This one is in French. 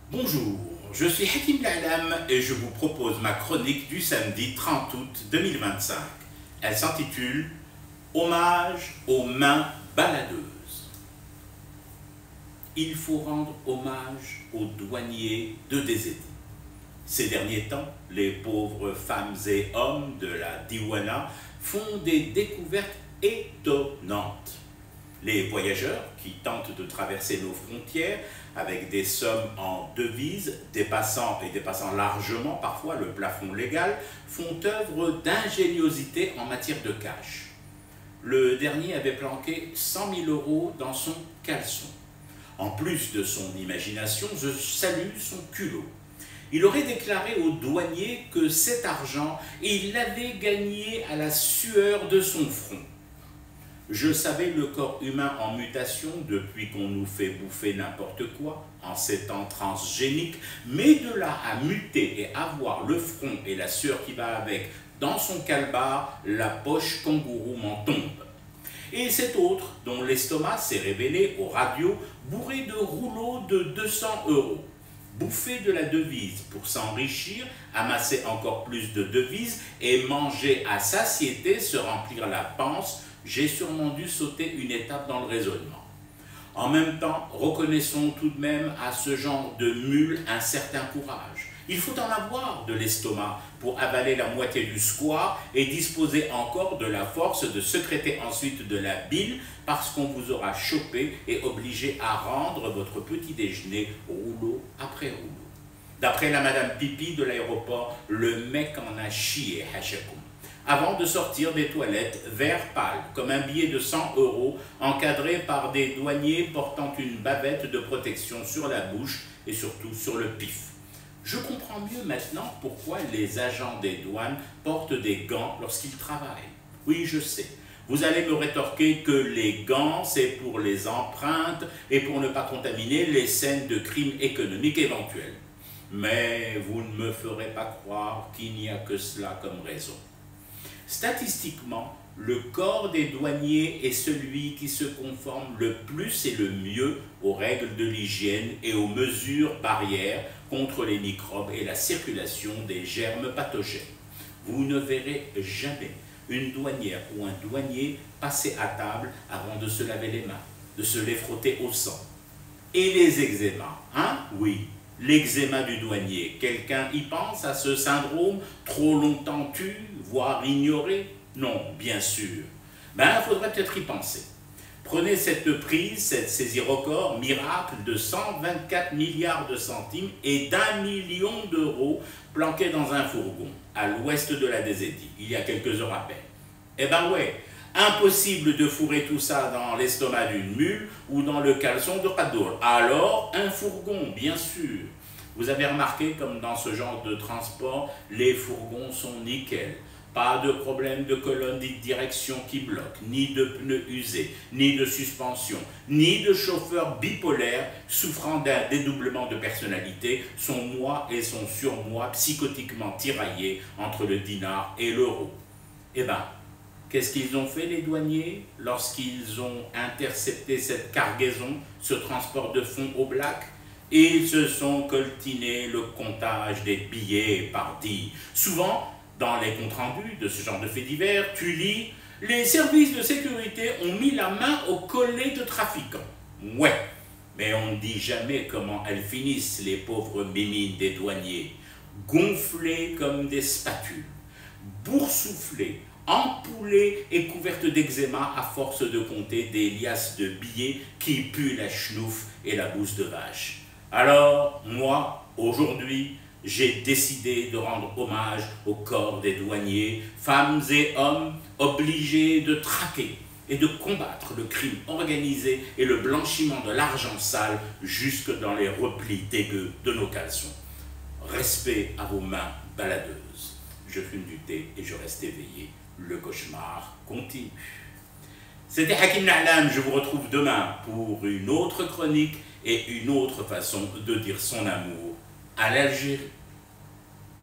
Bonjour, je suis Hakim La'lam et je vous propose ma chronique du samedi 30 août 2025. Elle s'intitule « Hommage aux mains baladeuses ». Il faut rendre hommage aux douaniers de Dezedi. Ces derniers temps, les pauvres femmes et hommes de la Diwana font des découvertes étonnantes. Les voyageurs qui tentent de traverser nos frontières avec des sommes en devises dépassant largement parfois le plafond légal font œuvre d'ingéniosité en matière de cash. Le dernier avait planqué 100 000 € dans son caleçon. En plus de son imagination, je salue son culot. Il aurait déclaré au douanier que cet argent, il l'avait gagné à la sueur de son front. Je savais le corps humain en mutation depuis qu'on nous fait bouffer n'importe quoi en ces temps transgéniques, mais de là à muter et avoir le front et la sueur qui va avec dans son calbar, la poche kangourou m'en tombe. Et cet autre, dont l'estomac s'est révélé aux radios, bourré de rouleaux de 200 €. Bouffer de la devise pour s'enrichir, amasser encore plus de devises et manger à satiété, se remplir la panse, j'ai sûrement dû sauter une étape dans le raisonnement. En même temps, reconnaissons tout de même à ce genre de mule un certain courage. Il faut en avoir de l'estomac pour avaler la moitié du square et disposer encore de la force de sécréter ensuite de la bile parce qu'on vous aura chopé et obligé à rendre votre petit déjeuner rouleau après rouleau. D'après la madame Pipi de l'aéroport, le mec en a chié, hachakoum. Avant de sortir des toilettes vert pâle, comme un billet de 100 € encadré par des douaniers portant une bavette de protection sur la bouche et surtout sur le pif. Je comprends mieux maintenant pourquoi les agents des douanes portent des gants lorsqu'ils travaillent. Oui, je sais. Vous allez me rétorquer que les gants, c'est pour les empreintes et pour ne pas contaminer les scènes de crimes économiques éventuels. Mais vous ne me ferez pas croire qu'il n'y a que cela comme raison. Statistiquement, le corps des douaniers est celui qui se conforme le plus et le mieux aux règles de l'hygiène et aux mesures barrières contre les microbes et la circulation des germes pathogènes. Vous ne verrez jamais une douanière ou un douanier passer à table avant de se laver les mains, de se les frotter au sang. Et les eczémas, hein? Oui. L'eczéma du douanier, quelqu'un y pense à ce syndrome trop longtemps tu, voire ignoré? Non, bien sûr. Ben, il faudrait peut-être y penser. Prenez cette prise, cette saisie record miracle de 124 milliards de centimes et d'1 million d'euros planqués dans un fourgon à l'ouest de la Dezedi, il y a quelques heures à peine. Eh ben ouais, impossible de fourrer tout ça dans l'estomac d'une mule ou dans le caleçon de Padour. Alors, un fourgon, bien sûr. Vous avez remarqué comme dans ce genre de transport, les fourgons sont nickel. Pas de problème de colonne de direction qui bloque, ni de pneus usés, ni de suspension, ni de chauffeur bipolaire souffrant d'un dédoublement de personnalité, son moi et son surmoi psychotiquement tiraillés entre le dinar et l'euro. Eh ben, qu'est-ce qu'ils ont fait les douaniers lorsqu'ils ont intercepté cette cargaison, ce transport de fonds au black? Ils se sont coltinés le comptage des billets partis. Souvent, dans les comptes rendus de ce genre de faits divers, tu lis « Les services de sécurité ont mis la main au collet de trafiquants ». Ouais, mais on ne dit jamais comment elles finissent, les pauvres mimines des douaniers. Gonflées comme des spatules, boursouflées, ampoulées et couvertes d'eczéma à force de compter des liasses de billets qui puent la chenouf et la bouse de vache. Alors, moi, aujourd'hui, j'ai décidé de rendre hommage au corps des douaniers, femmes et hommes obligés de traquer et de combattre le crime organisé et le blanchiment de l'argent sale jusque dans les replis dégueux de nos caleçons. Respect à vos mains baladeuses. Je fume du thé et je reste éveillé. Le cauchemar continue. C'était Hakim La'lam, je vous retrouve demain pour une autre chronique et une autre façon de dire son amour à l'Algérie.